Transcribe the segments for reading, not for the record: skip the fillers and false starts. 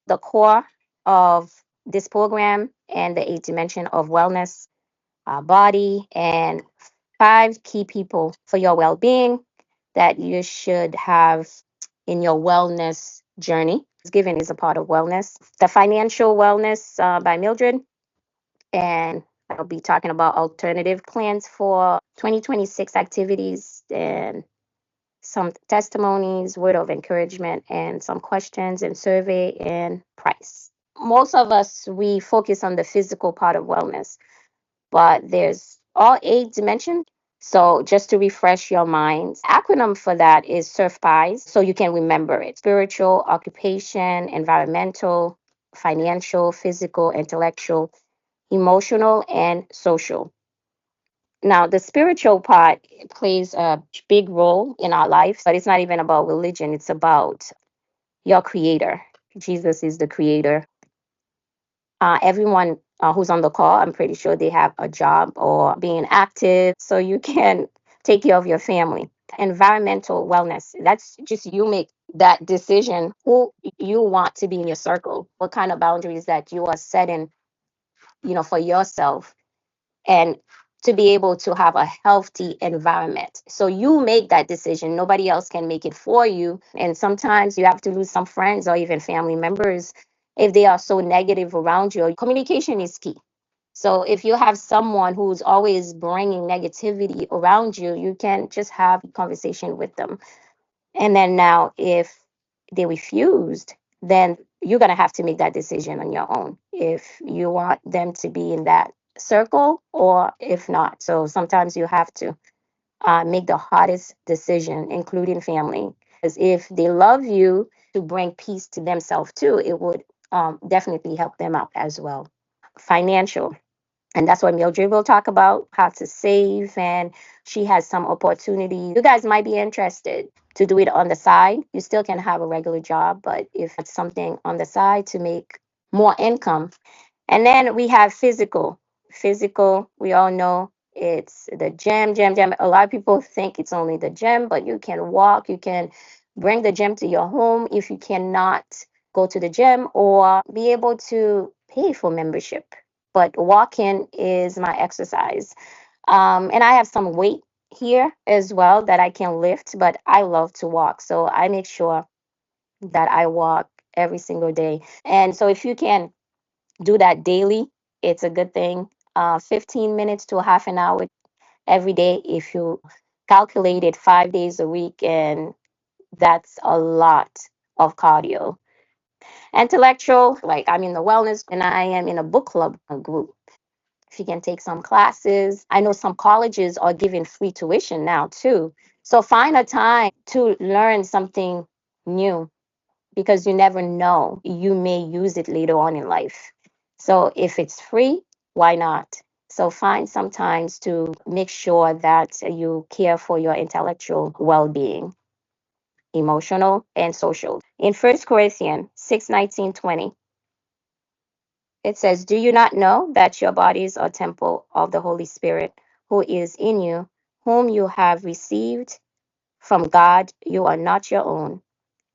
the core of this program and the eight dimension of wellness, body, and five key people for your well-being that you should have in your wellness journey. Giving is a part of wellness. The financial wellness by Mildred, and I'll be talking about alternative plans for 2026 activities and some testimonies, word of encouragement, and some questions and survey and price. Most of us, we focus on the physical part of wellness, but there's all eight dimensions. So just to refresh your minds, acronym for that is SURF-PIES, so you can remember it. Spiritual, occupation, environmental, financial, physical, intellectual, emotional, and social. Now, the spiritual part plays a big role in our life, but it's not even about religion, it's about your creator. Jesus is the creator. Everyone who's on the call, I'm pretty sure they have a job or being active so you can take care of your family. Environmental wellness, that's just you make that decision who you want to be in your circle, what kind of boundaries that you are setting, for yourself, and to be able to have a healthy environment. So you make that decision. Nobody else can make it for you. And sometimes you have to lose some friends or even family members if they are so negative around you. Communication is key. So if you have someone who's always bringing negativity around you, you can just have a conversation with them. And then now, if they refused, then you're going to have to make that decision on your own if you want them to be in that circle or if not. So sometimes you have to make the hardest decision, including family. Because if they love you to bring peace to themselves too, it would definitely help them out as well. Financial. And that's what Mildred will talk about, how to save. And she has some opportunity. You guys might be interested to do it on the side. You still can have a regular job, but if it's something on the side to make more income. And then we have physical. Physical, we all know it's the gym. A lot of people think it's only the gym, but you can walk, you can bring the gym to your home if you cannot go to the gym or be able to pay for membership. But walking is my exercise. And I have some weight here as well that I can lift, but I love to walk. So I make sure that I walk every single day. And so if you can do that daily, it's a good thing. 15 minutes to a half an hour every day if you calculate it 5 days a week, and that's a lot of cardio. Intellectual, like I'm in the wellness and I am in a book club group. If you can take some classes, I know some colleges are giving free tuition now too. So find a time to learn something new because you never know. You may use it later on in life. So if it's free, why not? So find some times to make sure that you care for your intellectual well-being, emotional and social. In 1 Corinthians 6:19-20, it says, "Do you not know that your bodies are temple of the Holy Spirit who is in you, whom you have received from God? You are not your own,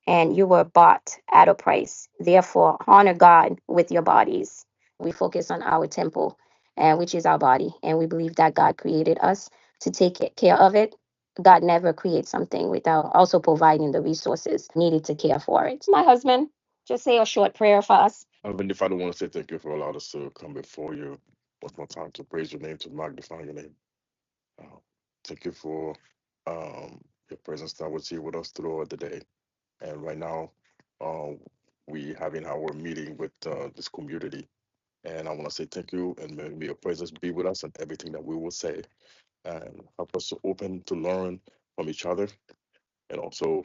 and you were bought at a price. Therefore, honor God with your bodies." We focus on our temple, and which is our body, and we believe that God created us to take care of it. God never creates something without also providing the resources needed to care for it. My husband, just say a short prayer for us. Heavenly Father, I want to say thank you for allowing us to come before you one more time to praise your name, to magnify your name. Uh, Thank you for your presence that was here with us throughout the day. And right now, uh, we having our meeting with this community. And I want to say thank you, and may your presence be with us and everything that we will say, and help us to open to learn from each other, and also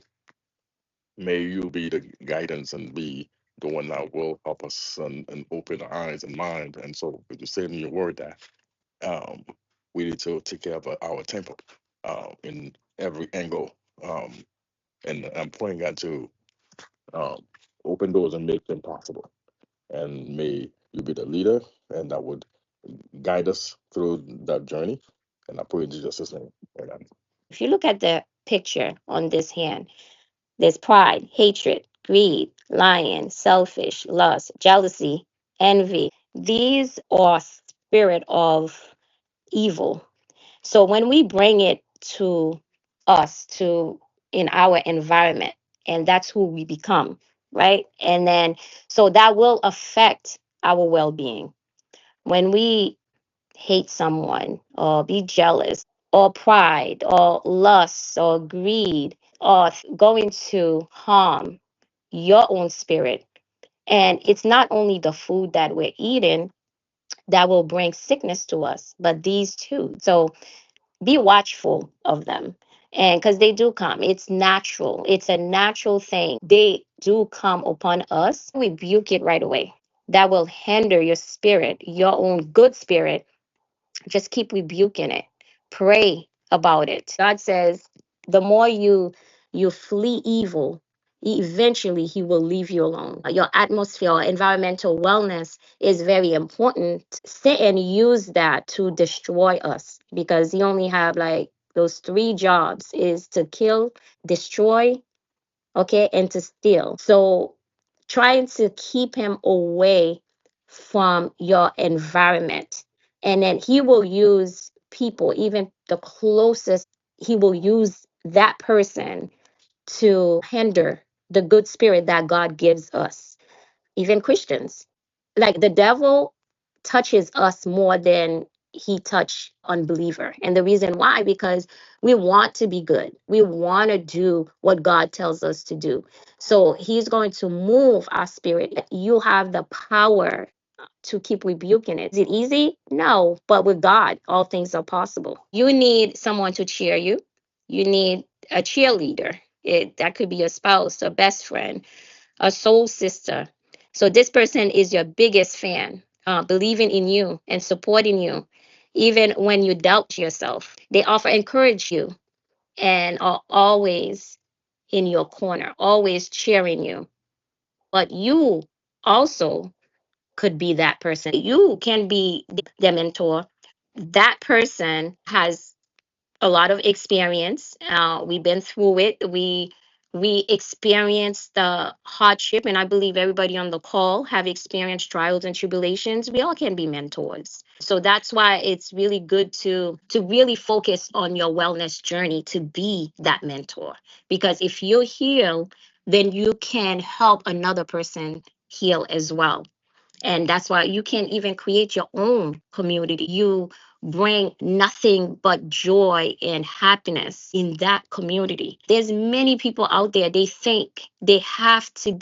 may you be the guidance and be the one that will help us and open our eyes and mind. And so, you say in your word that um, we need to take care of our temple in every angle. Um, and I'm pointing that to um, open doors and make them possible. And may you be the leader, and that would guide us through that journey. And I pray in Jesus' name. Amen. If you look at the picture on this hand, there's pride, hatred, greed, lying, selfish, lust, jealousy, envy. These are spirit of evil. So when we bring it to us, to in our environment, and that's who we become, right? And then so that will affect our well-being. When we hate someone or be jealous or pride or lust or greed or going to harm your own spirit. And it's not only the food that we're eating that will bring sickness to us, but these too. So be watchful of them. And because they do come, it's natural, it's a natural thing. They do come upon us. We rebuke it right away. That will hinder your spirit, your own good spirit. Just keep rebuking it. Pray about it. God says the more you flee evil, eventually he will leave you alone. Your atmosphere, environmental wellness is very important. Satan used that to destroy us because he only have like those three jobs is to kill, destroy, okay, and to steal. So trying to keep him away from your environment. And then he will use people, even the closest, he will use that person to hinder the good spirit that God gives us, even Christians. Like the devil touches us more than he touch unbeliever. And the reason why, because we want to be good. We want to do what God tells us to do. So he's going to move our spirit. You have the power to keep rebuking it. Is it easy? No, but with God, all things are possible. You need someone to cheer you. You need a cheerleader. That could be your spouse, a best friend, a soul sister. So this person is your biggest fan, believing in you and supporting you, even when you doubt yourself. They offer encourage you and are always in your corner, always cheering you. But you also could be that person. You can be their mentor. That person has a lot of experience. We've been through it. We experienced the hardship, and I believe everybody on the call have experienced trials and tribulations. We all can be mentors. So that's why it's really good to really focus on your wellness journey to be that mentor. Because if you heal, then you can help another person heal as well. And that's why you can even create your own community. You bring nothing but joy and happiness in that community. There's many people out there, they think they have to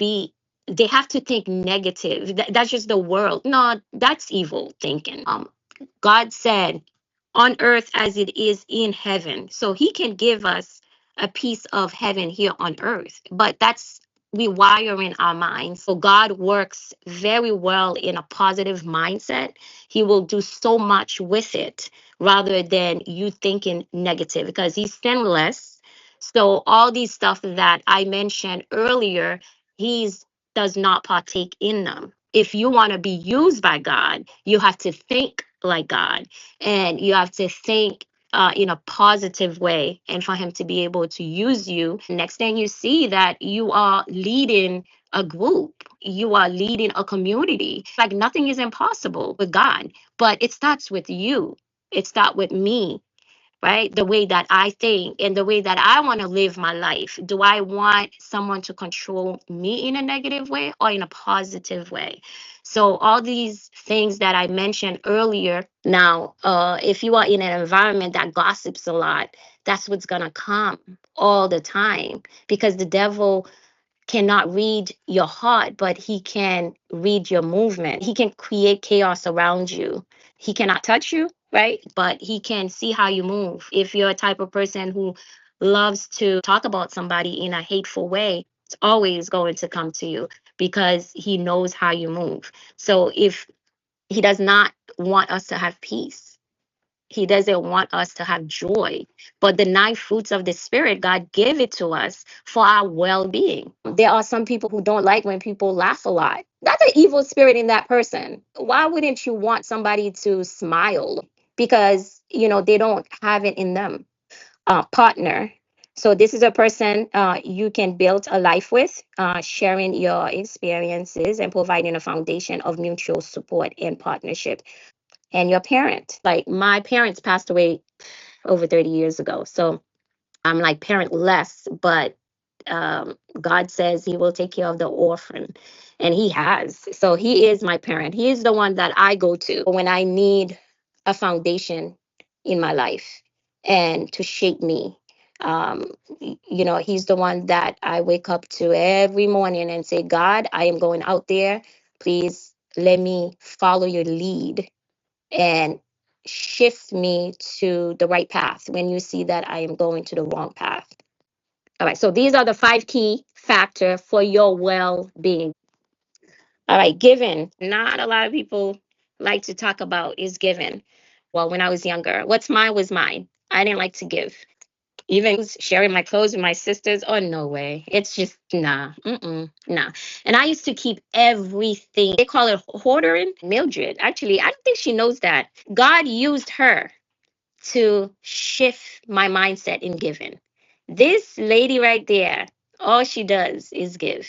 think negative. That's just the world. No, that's evil thinking. God said, on earth as it is in heaven. So he can give us a piece of heaven here on earth, but that's rewiring our minds. So God works very well in a positive mindset. He will do so much with it rather than you thinking negative because he's sinless. So all these stuff that I mentioned earlier, he's does not partake in them. If you want to be used by God, you have to think like God and you have to think in a positive way and for him to be able to use you. Next thing you see that you are leading a group, you are leading a community. Like nothing is impossible with God, but it starts with you. It starts with me, right? The way that I think and the way that I want to live my life. Do I want someone to control me in a negative way or in a positive way? So, all these things that I mentioned earlier. Now, if you are in an environment that gossips a lot, that's what's going to come all the time because the devil cannot read your heart, but he can read your movement. He can create chaos around you. He cannot touch you, right? But he can see how you move. If you're a type of person who loves to talk about somebody in a hateful way, it's always going to come to you because he knows how you move. So if he does not want us to have peace, he doesn't want us to have joy. But the nine fruits of the Spirit, God gave it to us for our well being. There are some people who don't like when people laugh a lot. That's an evil spirit in that person. Why wouldn't you want somebody to smile? Because, they don't have it in them. Partner. So this is a person you can build a life with, sharing your experiences and providing a foundation of mutual support and partnership. And your parent, like my parents passed away over 30 years ago. So I'm like parentless, but God says He will take care of the orphan, and He has. So He is my parent. He is the one that I go to when I need a foundation in my life and to shape me. He's the one that I wake up to every morning and say, God, I am going out there. Please let me follow your lead and shift me to the right path when you see that I am going to the wrong path. All right, so these are the five key factors for your well-being. All right, giving. Not a lot of people like to talk about is giving. Well, when I was younger, what's mine was mine. I didn't like to give. Even sharing my clothes with my sisters, oh no way. It's just nah, nah. And I used to keep everything. They call it hoarding. Mildred, actually, I don't think she knows that. God used her to shift my mindset in giving. This lady right there, all she does is give.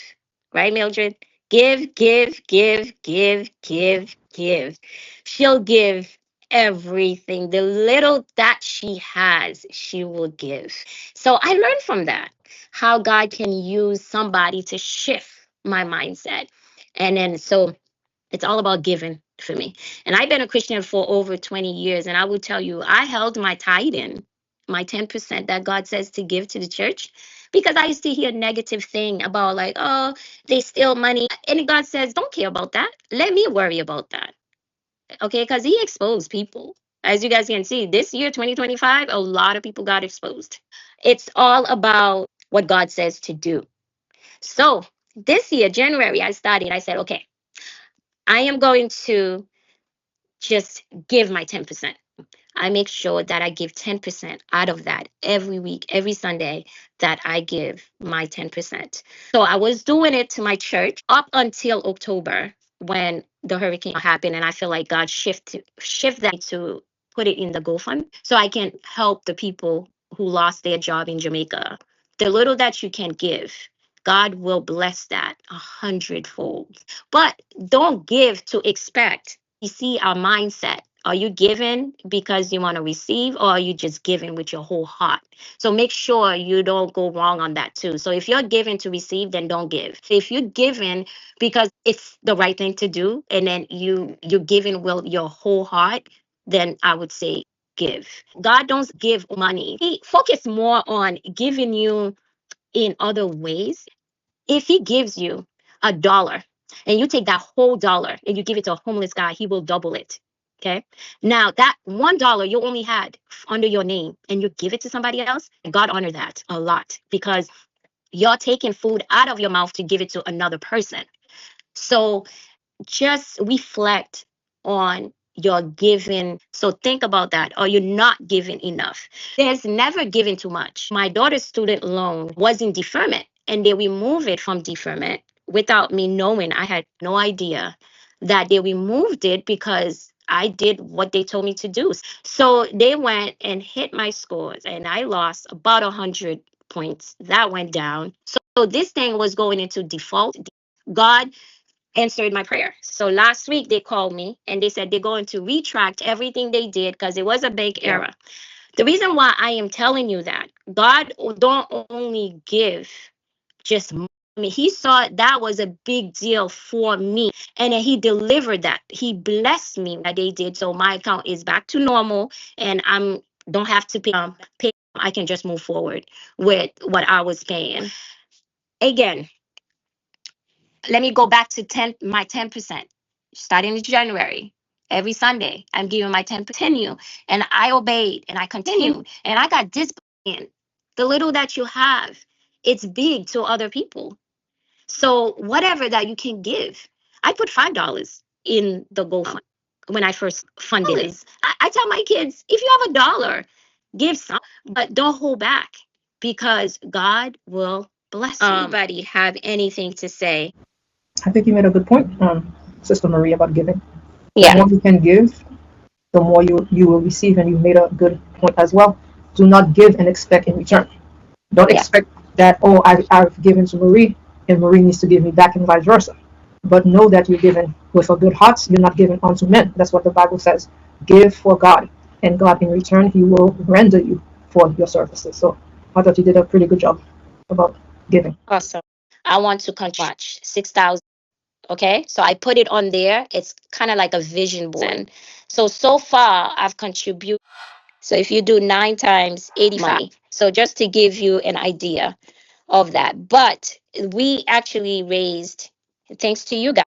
Right, Mildred? Give, give, give, give, give, give. She'll give everything. The little that she has, she will give. So I learned from that how God can use somebody to shift my mindset. And then so it's all about giving for me. And I've been a Christian for over 20 years. And I will tell you, I held my tithe in, my 10% that God says to give to the church, because I used to hear negative thing about like, oh, they steal money. And God says, don't care about that. Let me worry about that. Okay. Because He exposed people. As you guys can see, this year, 2025, a lot of people got exposed. It's all about what God says to do. So this year, January, I said, okay, I am going to just give my 10%. I make sure that I give 10% out of that every week, every Sunday, that I give my 10%. So I was doing it to my church up until October when the hurricane happened. And I feel like God shift that to put it in the GoFund so I can help the people who lost their job in Jamaica. The little that you can give, God will bless that 100-fold. But don't give to expect. You see our mindset. Are you giving because you want to receive, or are you just giving with your whole heart? So make sure you don't go wrong on that too. So if you're giving to receive, then don't give. If you're giving because it's the right thing to do, and then you're giving with your whole heart, then I would say give. God don't give money. He focus more on giving you in other ways. If He gives you $1 and you take that whole dollar and you give it to a homeless guy, He will double it. Okay. Now that $1 you only had under your name and you give it to somebody else, God honor that a lot, because you're taking food out of your mouth to give it to another person. So just reflect on your giving. So think about that. Are you not giving enough? There's never giving too much. My daughter's student loan was in deferment and they removed it from deferment without me knowing. I had no idea that they removed it because I did what they told me to do. So they went and hit my scores and I lost about 100 points. That went down. So this thing was going into default. God answered my prayer. So last week they called me and they said they're going to retract everything they did because it was a big error. The reason why I am telling you that, God don't only give just money. He saw that was a big deal for me, and then He delivered that. He blessed me that they did. So my account is back to normal, and I'm don't have to pay. I can just move forward with what I was paying. Again, let me go back to my 10%. Starting in January, every Sunday, I'm giving my 10%. And I obeyed and I continued. And I got disciplined. The little that you have, it's big to other people. So whatever that you can give, I put $5 in the GoFund when I first funded it. I tell my kids, if you have $1, give some, but don't hold back because God will bless you. Anybody have anything to say? I think you made a good point, Sister Marie, about giving. The Yeah. more you can give, the more you will receive, and you made a good point as well. Do not give and expect in return. Don't Yeah. expect that, oh, I've given to Marie and Marie needs to give me back and vice versa. But know that you're given with a good heart. You're not given unto men. That's what the Bible says. Give for God, and God in return, He will render you for your services. So I thought you did a pretty good job about giving. Awesome. I want to contribute much 6,000. Okay. So I put it on there. It's kind of like a vision board. So far I've contributed. So if you do 9 times 85, so just to give you an idea of that. But we actually raised, thanks to you guys,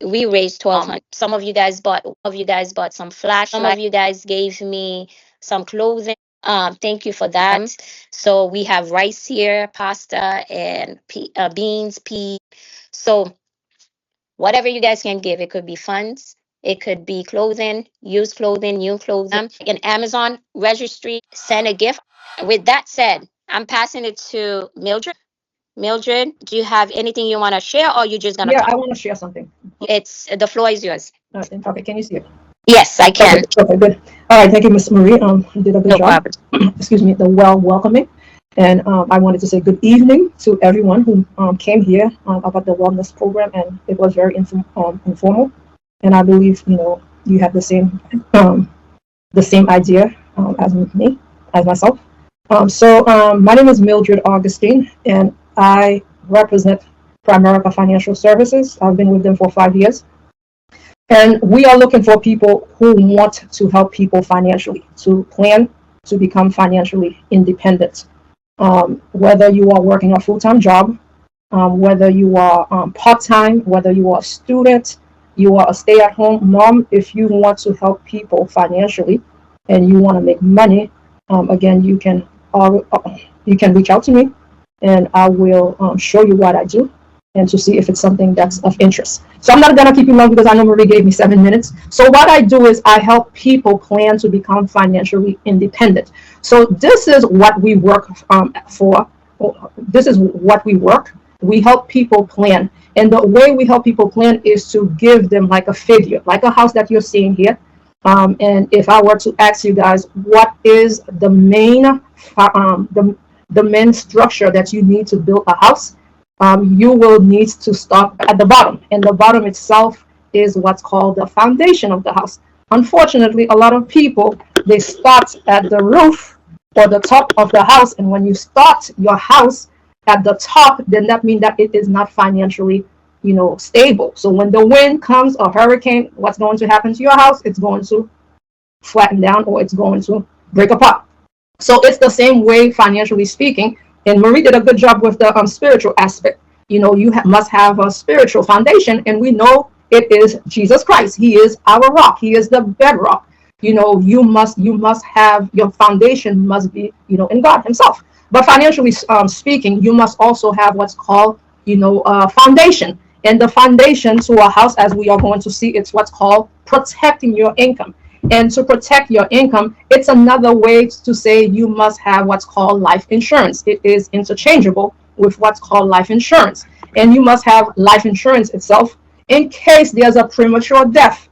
we raised 1,200. Some of you guys bought some flashlights. Some of you guys gave me some clothing. Thank you for that. So we have rice here, pasta, and beans, peas. So whatever you guys can give, it could be funds, it could be clothing, used clothing, new clothing. An Amazon registry, send a gift. With that said, I'm passing it to Mildred. Mildred, do you have anything you want to share, or you just gonna Yeah, talk? I want to share something. It's the floor is yours. Okay, can you see it? Yes, I Okay, can. okay, good. All right, thank you, Miss Marie. You did a good No job. problem. Excuse me, the welcoming. And I wanted to say good evening to everyone who came here about the wellness program, and it was very informal. And I believe you have the same idea as me, as myself. My name is Mildred Augustine, and I represent Primerica Financial Services. I've been with them for 5 years. And we are looking for people who want to help people financially, to plan to become financially independent. Whether you are working a full-time job, whether you are part-time, whether you are a student, you are a stay-at-home mom, if you want to help people financially and you want to make money, again, you can reach out to me and I will show you what I do and to see if it's something that's of interest. So I'm not going to keep you long because I know Marie gave me 7 minutes. So what I do is I help people plan to become financially independent. So this is what we work for. This is what we work. We help people plan. And the way we help people plan is to give them like a figure, like a house that you're seeing here. And if I were to ask you guys, what is the main structure that you need to build a house? You will need to start at the bottom, and the bottom itself is what's called the foundation of the house. Unfortunately, a lot of people, they start at the roof or the top of the house, and when you start your house at the top, then that means that it is not financially stable. So when the wind comes, a hurricane, what's going to happen to your house? It's going to flatten down, or it's going to break apart. So it's the same way financially speaking. And Marie did a good job with the spiritual aspect. You must have a spiritual foundation, and we know it is Jesus Christ. He is our rock. He is the bedrock. You must have your foundation must be in God Himself. But financially speaking, you must also have what's called foundation. And the foundation to a house, as we are going to see, it's what's called protecting your income. And to protect your income, it's another way to say you must have what's called life insurance. It is interchangeable with what's called life insurance. And you must have life insurance itself in case there's a premature death.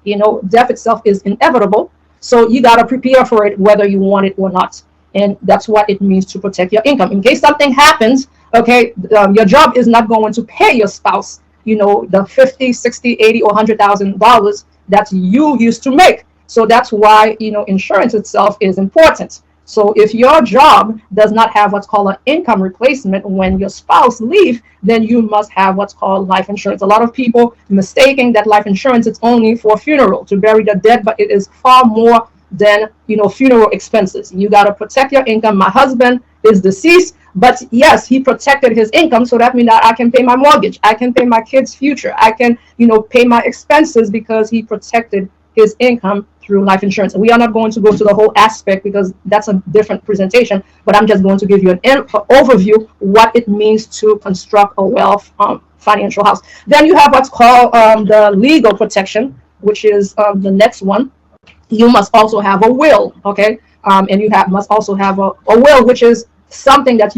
Death itself is inevitable. So you got to prepare for it whether you want it or not. And that's what it means to protect your income. In case something happens, okay, your job is not going to pay your spouse, the 50, 60, 80, or $100,000 that you used to make. So that's why, insurance itself is important. So if your job does not have what's called an income replacement when your spouse leaves, then you must have what's called life insurance. A lot of people mistaking that life insurance is only for funeral, to bury the dead, but it is far more than, funeral expenses. You got to protect your income. My husband is deceased, but yes, he protected his income. So that means that I can pay my mortgage. I can pay my kids' future. I can, pay my expenses because he protected his income through life insurance. We are not going to go to the whole aspect because that's a different presentation, but I'm just going to give you an overview what it means to construct a wealth financial house. Then you have what's called the legal protection, which is the next one. You must also have a will, okay? And you must also have a will, which is something that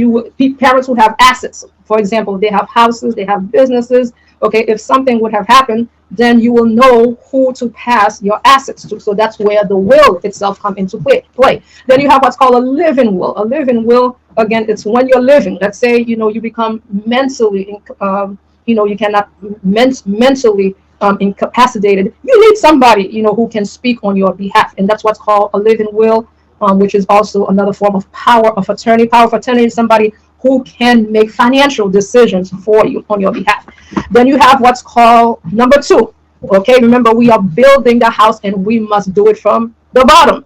parents would have assets. For example, they have houses, they have businesses, Okay, if something would have happened, then you will know who to pass your assets to. So that's where the will itself come into play. Then you have what's called a living will. A living will, again, it's when you're living. Let's say, you become mentally, you cannot mentally incapacitated. You need somebody, who can speak on your behalf. And that's what's called a living will, which is also another form of power of attorney. Power of attorney is somebody who can make financial decisions for you on your behalf. Then you have what's called number two. Okay, remember, we are building the house and we must do it from the bottom.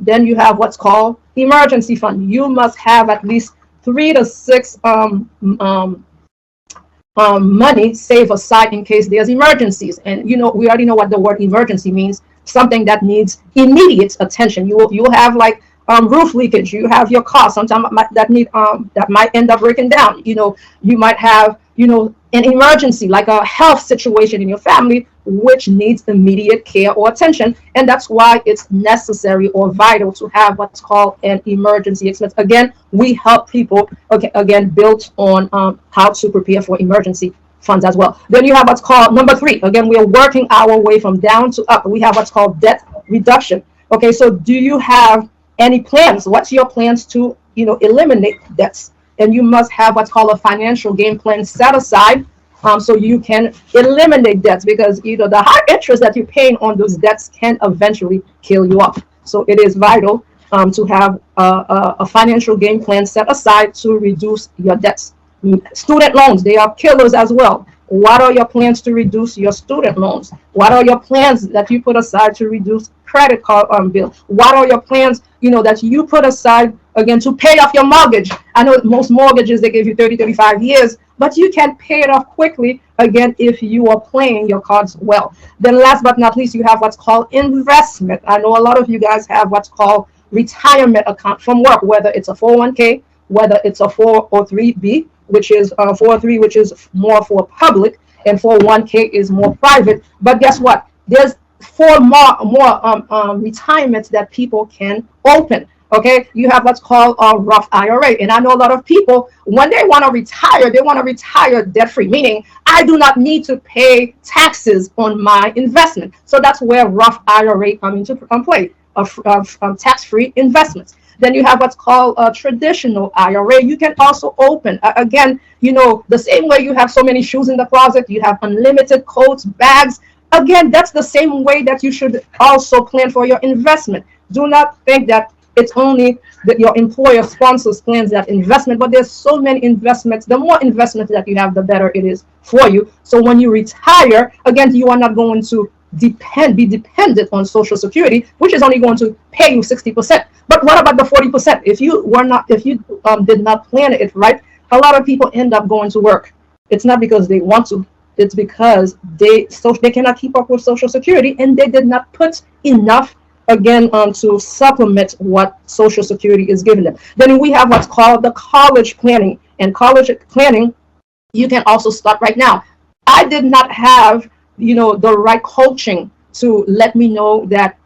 Then you have what's called emergency fund. You must have at least 3 to 6 money saved aside in case there's emergencies. And we already know what the word emergency means. Something that needs immediate attention. You'll have like roof leakage. You have your car sometimes that might end up breaking down. You might have an emergency like a health situation in your family which needs immediate care or attention, and that's why it's necessary or vital to have what's called an emergency expense. Again, we help people, okay, again, built on how to prepare for emergency funds as well. Then you have what's called number three. Again, we are working our way from down to up. We have what's called debt reduction. Okay, so do you have any plans? What's your plans to eliminate debts? And you must have what's called a financial game plan set aside, so you can eliminate debts, because the high interest that you're paying on those debts can eventually kill you off. So it is vital to have a financial game plan set aside to reduce your debts. Student loans, they are killers as well. What are your plans to reduce your student loans? What are your plans that you put aside to reduce credit card bill? What are your plans, that you put aside, again, to pay off your mortgage? I know most mortgages, they give you 30, 35 years, but you can pay it off quickly, again, if you are playing your cards well. Then last but not least, you have what's called investment. I know a lot of you guys have what's called retirement account from work, whether it's a 401k, whether it's a 403b, which is 403, which is more for public, and 401k is more private. But guess what? There's 4 more retirements that people can open. Okay, you have what's called a Roth IRA. And I know a lot of people, when they want to retire debt-free, meaning I do not need to pay taxes on my investment. So that's where Roth IRA comes into play, tax-free investments. Then you have what's called a traditional IRA. You can also open, again, the same way you have so many shoes in the closet, you have unlimited coats, bags. Again, that's the same way that you should also plan for your investment. Do not think that it's only that your employer sponsors plans that investment, but there's so many investments. The more investments that you have, the better it is for you. So when you retire, again, you are not going to be dependent on Social Security, which is only going to pay you 60%. But what about the 40%? If you did not plan it right, a lot of people end up going to work. It's not because they want to. It's because they cannot keep up with Social Security, and they did not put enough, again, to supplement what Social Security is giving them. Then we have what's called the college planning. And college planning, you can also start right now. I did not have, the right coaching to let me know that,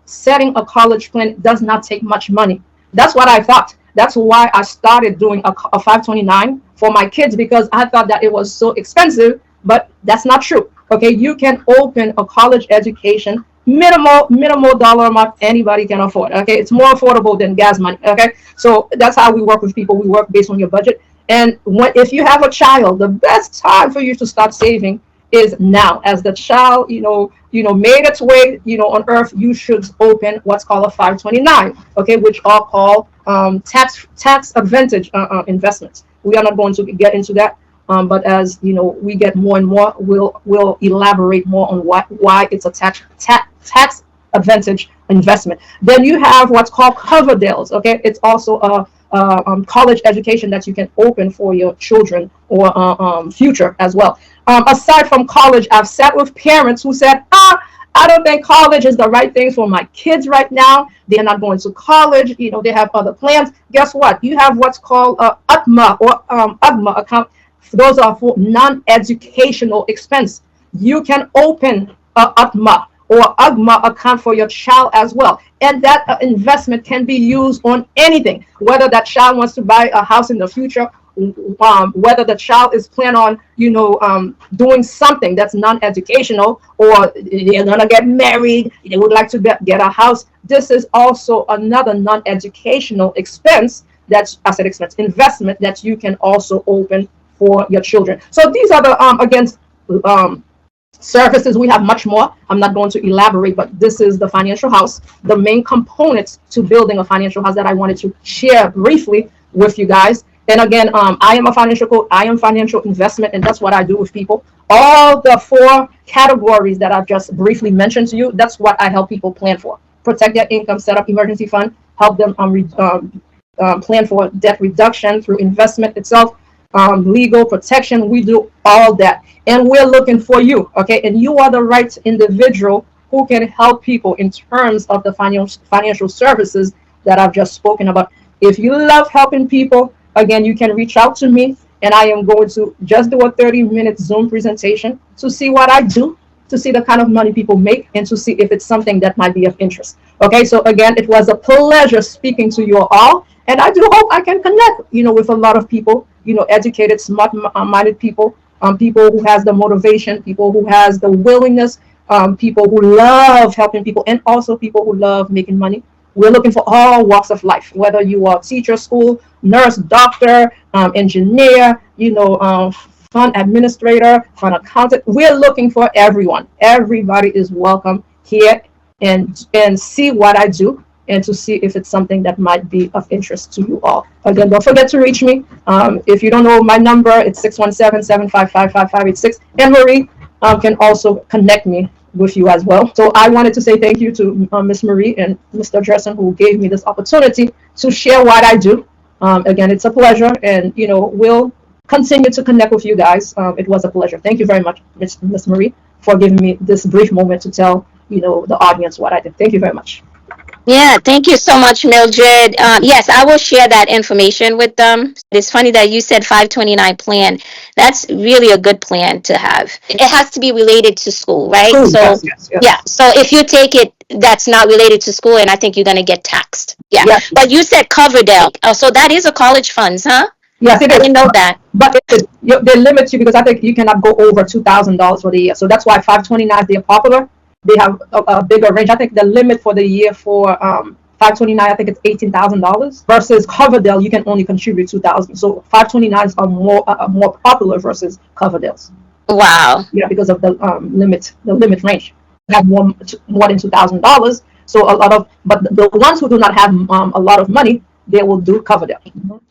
setting a college plan does not take much money. That's what I thought. That's why I started doing a 529 for my kids, because I thought that it was so expensive, but that's not true. Okay, you can open a college education, minimal dollar amount anybody can afford. Okay, it's more affordable than gas money. Okay, so that's how we work with people. We work based on your budget. And if you have a child, the best time for you to start saving is now. As the child, made its way, on earth, you should open what's called a 529, okay, which are called tax advantage investments. We are not going to get into that, but as we get more and more, we'll elaborate more on why it's a tax advantage investment. Then you have what's called Coverdale's. Okay, it's also a college education that you can open for your children or future as well. Aside from college, I've sat with parents who said, I don't think college is the right thing for my kids right now. They're not going to college. They have other plans. Guess what? You have what's called UTMA or UGMA account. Those are for non-educational expense. You can open a UTMA or UGMA account for your child as well. And that investment can be used on anything, whether that child wants to buy a house in the future whether the child is planning on, doing something that's non-educational, or they're gonna get married, they would like to get a house. This is also another non-educational expense. That's asset expense investment that you can also open for your children. So these are the um, services. We have much more. I'm not going to elaborate, but this is the financial house, the main components to building a financial house that I wanted to share briefly with you guys. And again, I am a financial coach. I am financial investment, and that's what I do with people. All the four categories that I've just briefly mentioned to you, that's what I help people plan for. Protect their income, set up emergency fund, help them plan for debt reduction through investment itself, legal protection. We do all that, and we're looking for you. Okay, and you are the right individual who can help people in terms of the financial services that I've just spoken about. If you love helping people, again, you can reach out to me, and I am going to just do a 30-minute Zoom presentation to see what I do, to see the kind of money people make, and to see if it's something that might be of interest. Okay, so again, it was a pleasure speaking to you all, and I do hope I can connect, with a lot of people, educated, smart-minded people, people who has the motivation, people who has the willingness, people who love helping people, and also people who love making money. We're looking for all walks of life, whether you are teacher, school, nurse, doctor, engineer, fund administrator, fund accountant. We're looking for everyone. Everybody is welcome here, and see what I do, and to see if it's something that might be of interest to you all. Again, don't forget to reach me. If you don't know my number, it's 617-755-5586. And Marie can also connect me with you as well. So I wanted to say thank you to Miss Marie and Mr. Dresden, who gave me this opportunity to share what I do. Again, it's a pleasure, and we'll continue to connect with you guys. It was a pleasure. Thank you very much, Miss Marie, for giving me this brief moment to tell the audience what I did. Thank you very much. Yeah, thank you so much, Mildred. Yes, I will share that information with them. It's funny that you said 529 plan. That's really a good plan to have. It has to be related to school, right? School, So, yes, yes, yeah. yes, So if you take it that's not related to school, and I think you're going to get taxed. Yeah. yes, But you said Coverdale. Oh, so that is a college funds, huh? yes. It I is. didn't know that. But they limit you because I think you cannot go over $2,000 for the year. So that's why 529, they're popular. They have a bigger range. I think the limit for the year for 529, I think it's $18,000 versus Coverdale. You can only contribute 2,000. So 529s are more popular versus Coverdale's. Wow. Yeah, because of the limit range. They have more than $2,000. So a lot of, but the ones who do not have a lot of money, they will do Coverdale.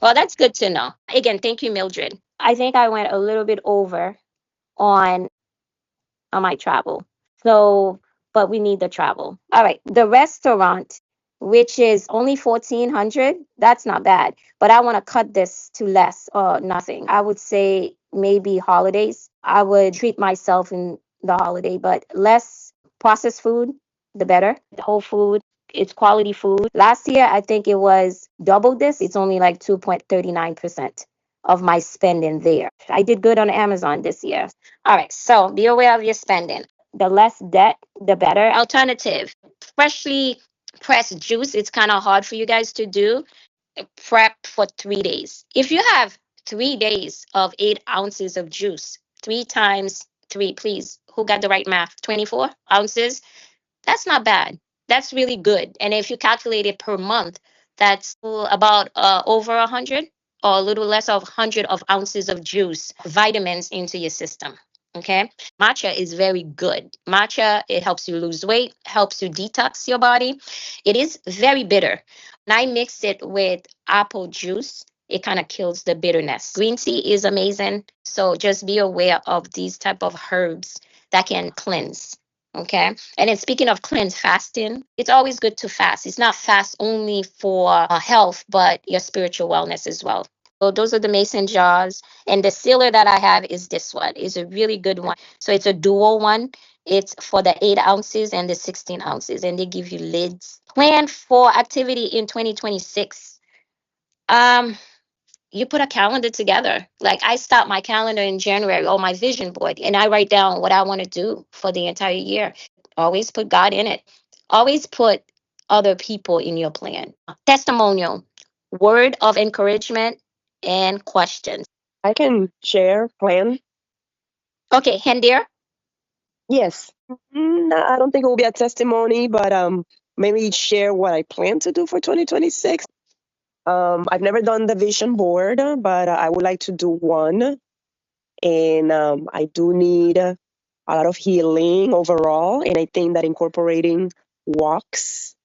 Well, that's good to know. Again, thank you, Mildred. I think I went a little bit over on my travel. So, but we need the travel. All right. The restaurant, which is only 1,400, that's not bad. But I want to cut this to less or nothing. I would say maybe holidays. I would treat myself in the holiday, but less processed food, the better. Whole food, it's quality food. Last year, I think it was double this. It's only like 2.39% of my spending there. I did good on Amazon this year. All right, so be aware of your spending. The less debt, the better. Alternative, freshly pressed juice. It's kind of hard for you guys to do. Prep for 3 days. If you have 3 days of 8 ounces of juice, three times three, please. Who got the right math? 24 ounces. That's not bad. That's really good. And if you calculate it per month, that's about over 100 or a little less of 100 of ounces of juice, vitamins into your system. Okay. Matcha is very good. Matcha, it helps you lose weight, helps you detox your body. It is very bitter. When I mix it with apple juice, it kind of kills the bitterness. Green tea is amazing. So just be aware of these type of herbs that can cleanse. Okay. And then speaking of cleanse fasting, it's always good to fast. It's not fast only for health, but your spiritual wellness as well. So those are the mason jars. And the sealer that I have is this one. It's a really good one. So it's a dual one. It's for the 8 ounces and the 16 ounces. And they give you lids. Plan for activity in 2026. Um, you put a calendar together. Like I start my calendar in January or my vision board and I write down what I want to do for the entire year. Always put God in it. Always put other people in your plan. Testimonial, word of encouragement. and questions. I can share plan. Okay, Hendir. Yes. I don't think it will be a testimony, but maybe share what I plan to do for 2026. I've never done the vision board, but I would like to do one. And I do need a lot of healing overall. And I think that incorporating walks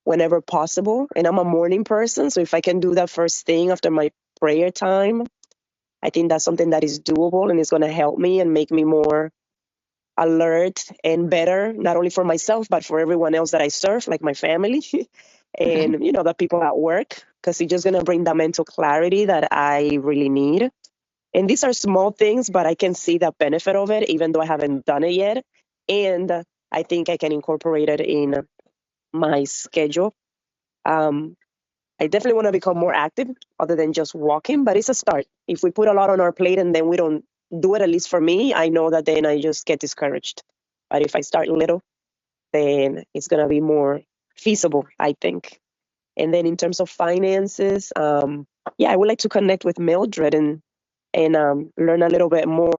whenever possible. And I'm a morning person, so if I can do that first thing after my prayer time, I think that's something that is doable and is going to help me and make me more alert and better, not only for myself, but for everyone else that I serve, like my family Mhm. and, the people at work, because it's just going to bring that mental clarity that I really need. And these are small things, but I can see the benefit of it, even though I haven't done it yet. And I think I can incorporate it in my schedule. Um, I definitely want to become more active other than just walking, but it's a start. If we put a lot on our plate and then we don't do it, at least for me, I know that then I just get discouraged. But if I start little, then it's going to be more feasible, I think. And then in terms of finances, yeah, I would like to connect with Mildred and learn a little bit more.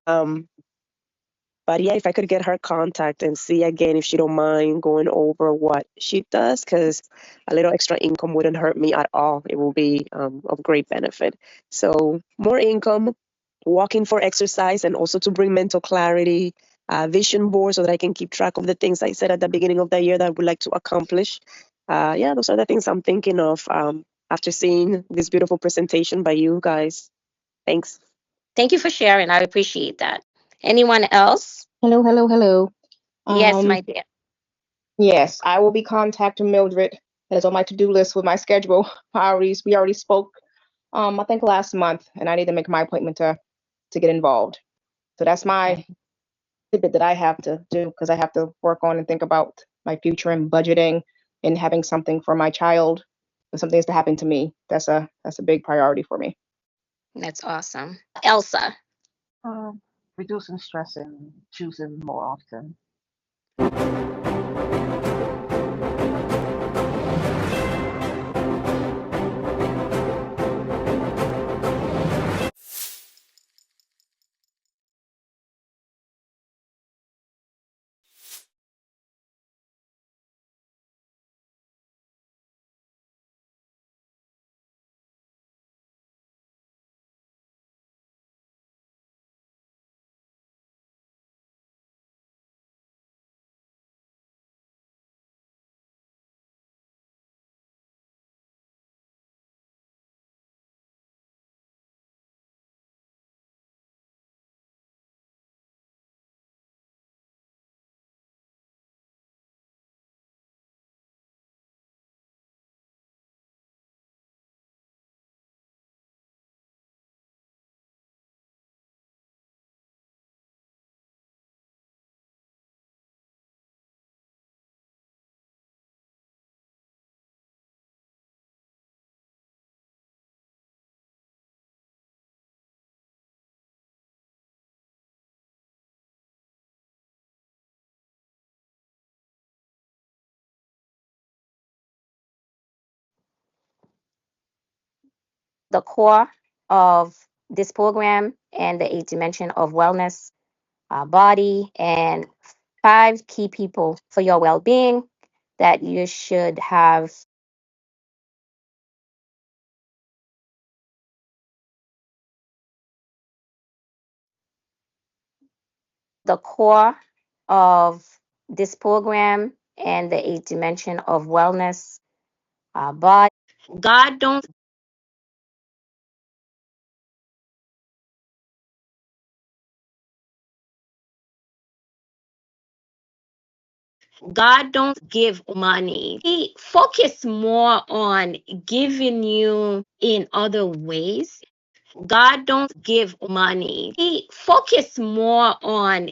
But yeah, if I could get her contact and see again if she don't mind going over what she does, because a little extra income wouldn't hurt me at all. It will be of great benefit. So more income, walking for exercise, and also to bring mental clarity, vision board so that I can keep track of the things I said at the beginning of the year that I would like to accomplish. Yeah, those are the things I'm thinking of after seeing this beautiful presentation by you guys. Thanks. Thank you for sharing. I appreciate that. Anyone else? Hello, hello, hello. Yes, Um, my dear. yes, I will be contacting Mildred. That is on my to-do list with my schedule priorities. We already spoke, I think last month, and I need to make my appointment to get involved. So that's my tidbit that I have to do because I have to work on and think about my future and budgeting and having something for my child. If something is to happen to me, that's a big priority for me. That's awesome. Elsa. Reducing stress and choosing more often. The core of this program and the eight dimension of wellness, body, and five key people for your well-being that you should have. The core of this program and the eight dimension of wellness, body. God don't God don't give money. He focus more on giving you in other ways. God don't give money. He focus more on